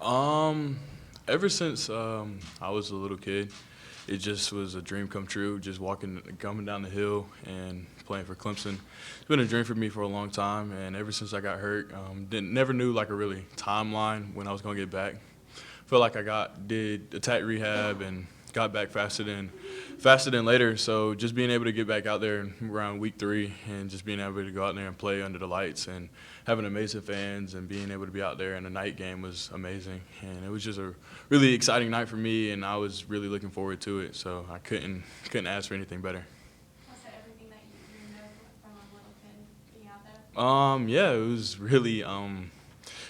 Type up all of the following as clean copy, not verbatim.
Um, Ever since I was a little kid, it just was a dream come true. Just coming down the hill and playing for Clemson. It's been a dream for me for a long time, and ever since I got hurt, never knew like a really timeline when I was gonna get back. Felt like did attack rehab and got back faster than later. So just being able to get back out there around week 3 and just being able to go out there and play under the lights and having amazing fans and being able to be out there in a night game was amazing. And it was just a really exciting night for me, and I was really looking forward to it. So I couldn't ask for anything better. Was it everything that you dreamed of from a little kid being out there? Yeah, it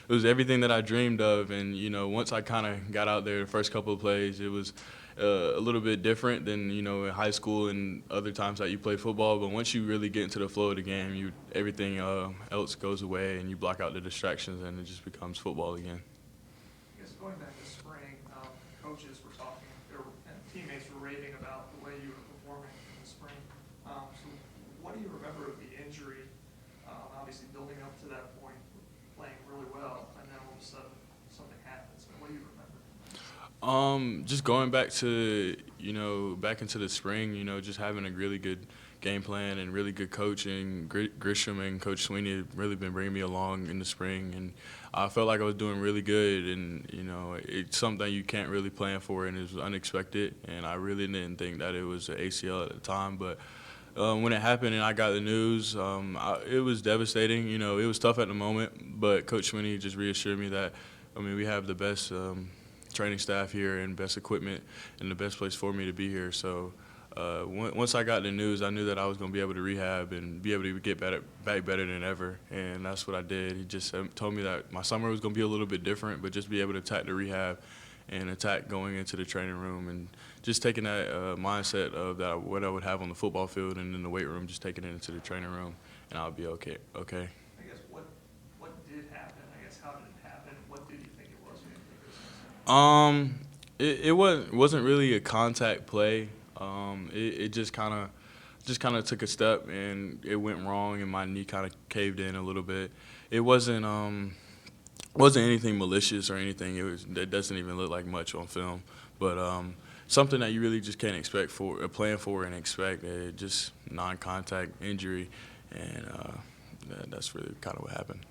was everything that I dreamed of, and once I kind of got out there, the first couple of plays, it was a little bit different than in high school and other times that you play football. But once you really get into the flow of the game, everything else goes away, and you block out the distractions, and it just becomes football again. I guess going back to spring, coaches were talking, and teammates were raving about the way you were performing in the spring. So what do you remember of the injury? Obviously building up to that point, playing really well, and then all of a sudden something happens. What do you remember? Just going back to back into the spring, just having a really good game plan and really good coaching. Grisham and Coach Sweeney have really been bringing me along in the spring, and I felt like I was doing really good. And it's something you can't really plan for, and it was unexpected. And I really didn't think that it was an ACL at the time, but when it happened and I got the news, it was devastating. It was tough at the moment, but Coach Sweeney just reassured me that, we have the best training staff here and best equipment and the best place for me to be here. So once I got the news, I knew that I was going to be able to rehab and be able to get back better than ever, and that's what I did. He just told me that my summer was going to be a little bit different, but just be able to attack the rehab and attack going into the training room, and just taking that mindset of what I would have on the football field and in the weight room, just taking it into the training room, and I'll be okay. I guess what did happen? I guess how did it happen? What did you think it was? It wasn't really a contact play. It just kind of took a step and it went wrong, and my knee kind of caved in a little bit. It wasn't anything malicious or anything. It doesn't even look like much on film, but something that you really just can't expect plan for and expect. Just non-contact injury, and that's really kind of what happened.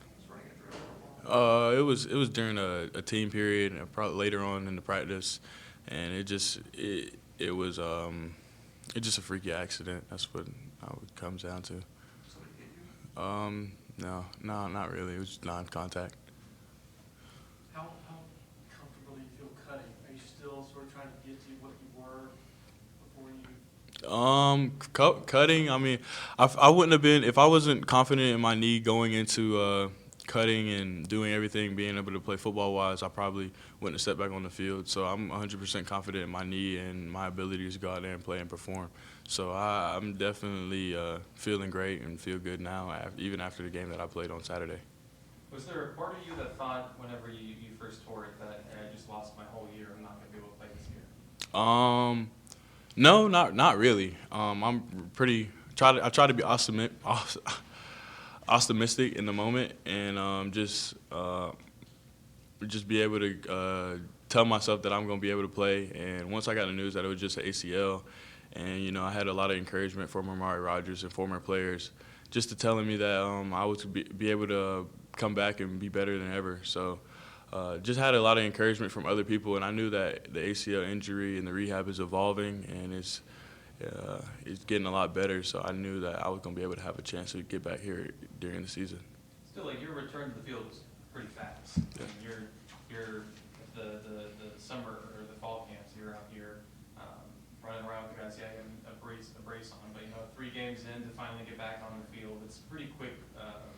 It was during a team period, and probably later on in the practice, and it was just a freaky accident. That's what it comes down to. No, not really. It was just non-contact. How comfortable do you feel cutting? Are you still sort of trying to get to what you were before you? Cutting. I wouldn't have been if I wasn't confident in my knee going into cutting and doing everything, being able to play football-wise. I probably wouldn't have stepped back on the field. So I'm 100% confident in my knee and my ability to go out there and play and perform. So I'm definitely feeling great and feel good now, even after the game that I played on Saturday. Was there a part of you that thought whenever you first tore it that I just lost my whole year, I'm not going to be able to play this year? No, not really. I try to be optimistic in the moment, and just be able to tell myself that I'm going to be able to play. And once I got the news that it was just an ACL, and I had a lot of encouragement from Amari Rodgers and former players, just to telling me that I was be able to come back and be better than ever. So just had a lot of encouragement from other people, and I knew that the ACL injury and the rehab is evolving, and it's getting a lot better. So I knew that I was going to be able to have a chance to get back here during the season. Still, like, your return to the field was pretty fast. Yeah. I mean, you're the summer or the fall camps. You're out here running around with the guys. Yeah, you have a brace on, but 3 games in to finally get back on the field. It's a pretty quick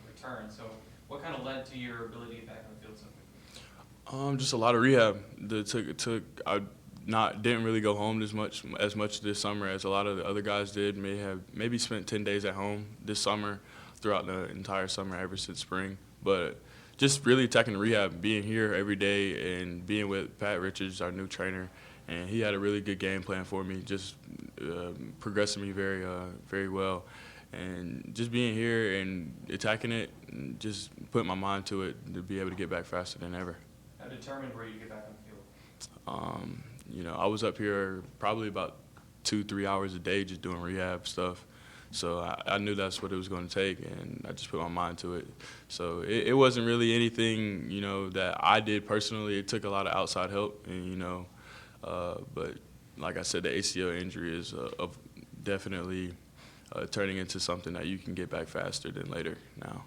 return. So what kind of led to your ability to get back on the field so quickly? Just a lot of rehab. I didn't really go home as much this summer as a lot of the other guys did. Maybe spent 10 days at home this summer, throughout the entire summer ever since spring. But just really attacking the rehab, being here every day and being with Pat Richards, our new trainer, and he had a really good game plan for me, just progressing me very well. And just being here and attacking it, and just putting my mind to it to be able to get back faster than ever. How determined where you get back on the field? You know, I was up here probably about 2-3 hours a day just doing rehab stuff. So I knew that's what it was going to take, and I just put my mind to it. So it wasn't really anything, you know, that I did personally. It took a lot of outside help, and, you know, but like I said, the ACL injury is definitely turning into something that you can get back faster than later now.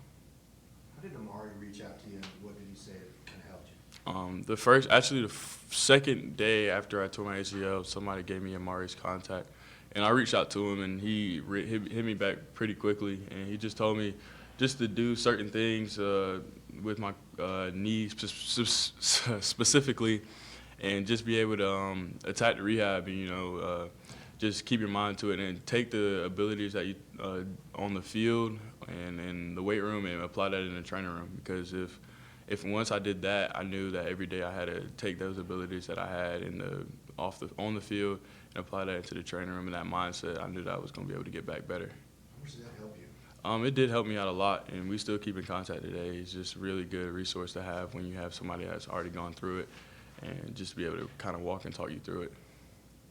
How did Amari reach out to you, and what did he say kind of helped you? The second day after I tore my ACL, somebody gave me Amari's contact. And I reached out to him, and he hit me back pretty quickly. And he just told me just to do certain things with my knee specifically, and just be able to attack the rehab. And, you know, just keep your mind to it, and take the abilities that you on the field and in the weight room, and apply that in the training room. Because if once I did that, I knew that every day I had to take those abilities that I had on the field and apply that into the training room, and that mindset. I knew that I was going to be able to get back better. How much did that help you? It did help me out a lot, and we still keep in contact today. It's just a really good resource to have when you have somebody that's already gone through it, and just be able to kind of walk and talk you through it.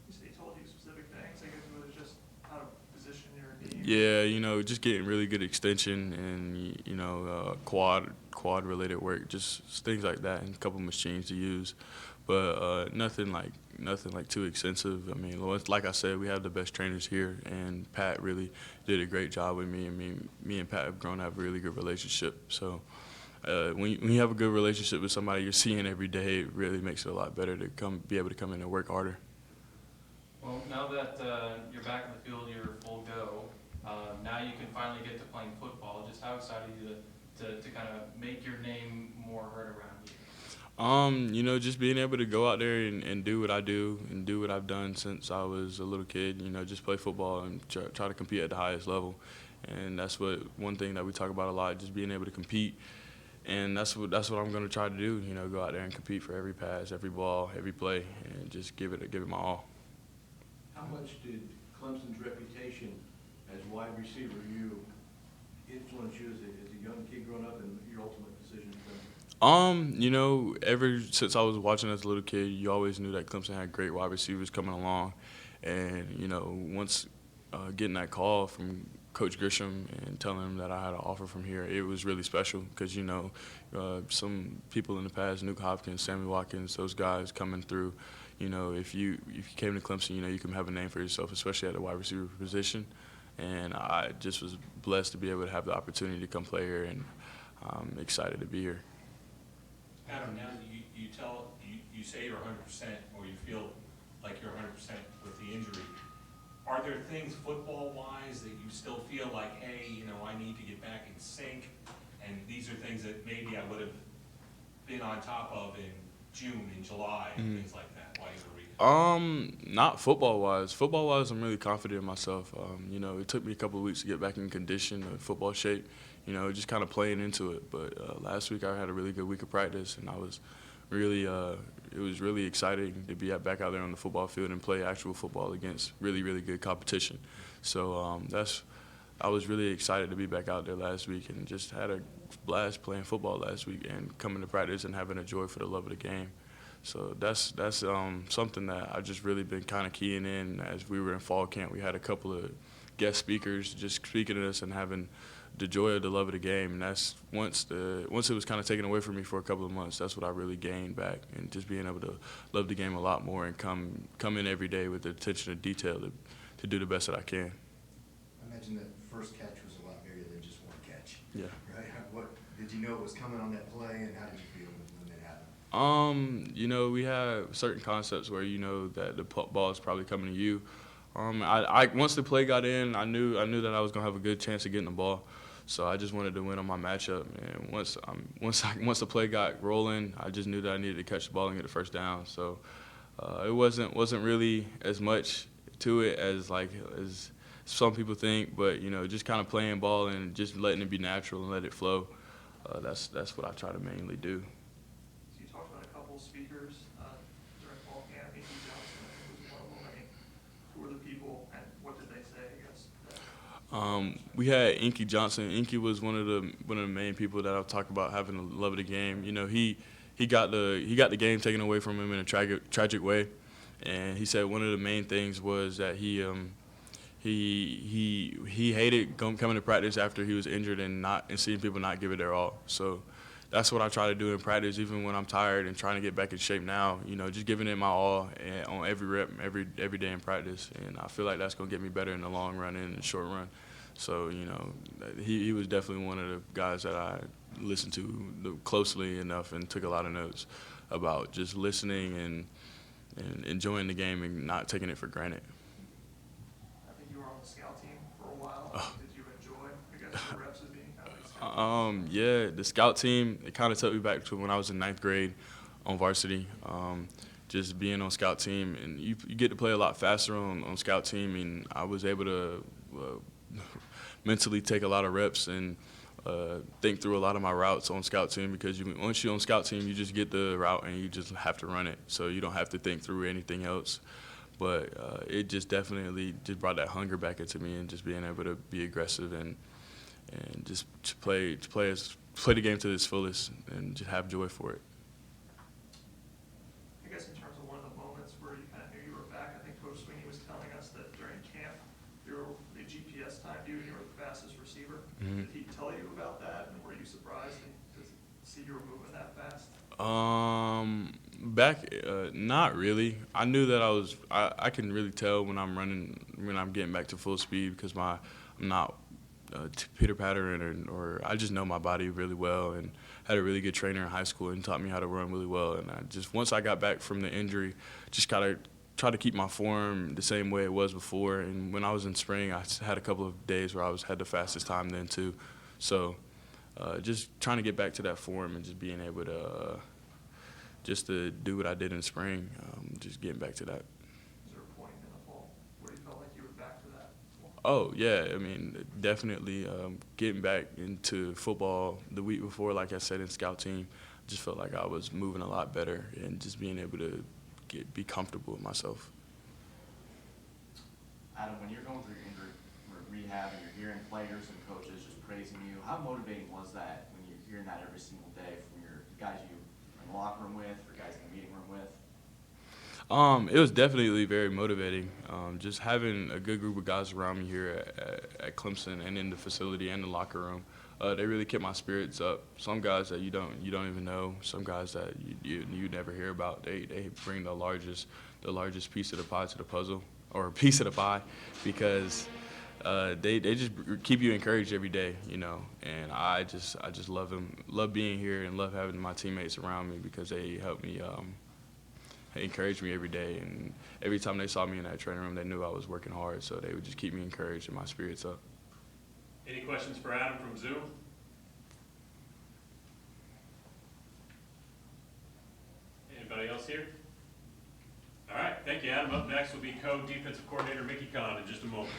You said he told you specific things. I guess it was just how to position your knee. Yeah, you know, just getting really good extension and, you know, quad related work, just things like that, and a couple machines to use, but nothing like too extensive. I mean, like I said, we have the best trainers here, and Pat really did a great job with me. I mean, me and Pat have grown to have a really good relationship. So when you have a good relationship with somebody you're seeing every day, it really makes it a lot better to be able to come in and work harder. Well, now that you're back in the field, you're full go. Now you can finally get to playing football. Just how excited are you to kind of make your name more heard around you? You know, just being able to go out there and do what I do and do what I've done since I was a little kid, you know, just play football and try to compete at the highest level. And that's one thing that we talk about a lot, just being able to compete. And that's what I'm going to try to do, you know, go out there and compete for every pass, every ball, every play, and just give it my all. How much did Clemson's reputation as wide receiver influence you as a young kid growing up and your ultimate decision to play? You know, ever since I was watching as a little kid, you always knew that Clemson had great wide receivers coming along. And, you know, once getting that call from Coach Grisham and telling him that I had an offer from here, it was really special because, you know, some people in the past, Nuke Hopkins, Sammy Watkins, those guys coming through, you know, if you came to Clemson, you know, you can have a name for yourself, especially at the wide receiver position. And I just was blessed to be able to have the opportunity to come play here, and I'm excited to be here. Adam, now that you say you're 100%, or you feel like you're 100% with the injury, are there things football-wise that you still feel like, hey, you know, I need to get back in sync, and these are things that maybe I would have been on top of in June and July and things like that while you were rehab? Not football-wise. Football-wise, I'm really confident in myself. You know, it took me a couple of weeks to get back in condition, football shape. You know, just kind of playing into it. But last week I had a really good week of practice, and I was really, it was really exciting to be back out there on the football field and play actual football against really, really good competition. So I was really excited to be back out there last week, and just had a blast playing football last week and coming to practice and having a joy for the love of the game. So that's something that I've just really been kind of keying in. As we were in fall camp, we had a couple of guest speakers just speaking to us and having the joy of the love of the game. And that's once it was kind of taken away from me for a couple of months, that's what I really gained back, and just being able to love the game a lot more and come in every day with the attention to detail to do the best that I can. I imagine that first catch was a lot bigger than just one catch. Yeah. Right? What did you know it was coming on that play, and how did you feel when it happened? You know, we have certain concepts where you know that the ball is probably coming to you. I once the play got in, I knew that I was gonna have a good chance of getting the ball. So I just wanted to win on my matchup, and once the play got rolling, I just knew that I needed to catch the ball and get the first down. So it wasn't really as much to it as some people think, but you know, just kind of playing ball and just letting it be natural and let it flow. That's what I try to mainly do. So you talked about a couple speakers during fall camp. Inky Johnson was one of them. I mean, who were the people, and what did they say, I guess? We had Inky Johnson. Inky was one of the main people that I've talked about having a love of the game. You know, he he got the game taken away from him in a tragic way, and he said one of the main things was that he hated coming to practice after he was injured and seeing people not give it their all. So that's what I try to do in practice, even when I'm tired and trying to get back in shape now. Just giving it my all on every rep, every day in practice, and I feel like that's gonna get me better in the long run and in the short run. So he was definitely one of the guys that I listened to closely enough and took a lot of notes about, just listening and enjoying the game and not taking it for granted. I think you were on the scout team for a while. Did you enjoy, I guess, the reps of being kind of a scout? Yeah, the scout team, it kind of took me back to when I was in 9th grade on varsity. Just being on scout team, and you get to play a lot faster on scout team, and I was able to mentally take a lot of reps and think through a lot of my routes on scout team, because once you're on scout team, you just get the route and you just have to run it, so you don't have to think through anything else. But it just definitely just brought that hunger back into me, and just being able to be aggressive and just to play the game to its fullest and just have joy for it. I guess in terms of one of the moments where you kind of knew you were back, I think Coach Sweeney was telling us that during camp, the GPS timed you and you were the fastest receiver. Mm-hmm. Did he tell you about that, and were you surprised to see you were moving that fast? Not really. I knew that I can really tell when I'm running, when I'm getting back to full speed, because I'm not pitter-pattering, or I just know my body really well, and had a really good trainer in high school and taught me how to run really well. And once I got back from the injury, just gotta try to keep my form the same way it was before. And when I was in spring, I had a couple of days where I had the fastest time then too. So just trying to get back to that form and just being able to just to do what I did in spring, just getting back to that. Is there a point in the fall where you felt like you were back to that? Oh, yeah. I mean, definitely getting back into football the week before, like I said, in scout team, just felt like I was moving a lot better and just being able to be comfortable with myself. Adam, when you're going through your injury rehab and you're hearing players and coaches just praising you, how motivating was that when you're hearing that every single day from your guys you are in the locker room with, or guys in the meeting room with? It was definitely very motivating. Just having a good group of guys around me here at Clemson and in the facility and the locker room, they really kept my spirits up. Some guys that you don't even know, some guys that you never hear about, they bring the largest piece of the pie to the puzzle, or a piece of the pie, because they just keep you encouraged every day, And I just love being here, and love having my teammates around me, because they help me. They encouraged me every day, and every time they saw me in that training room, they knew I was working hard, so they would just keep me encouraged and my spirits up. Any questions for Adam from Zoom? Anybody else here? All right, thank you, Adam. Up next will be co-defensive coordinator Mickey Kahn in just a moment.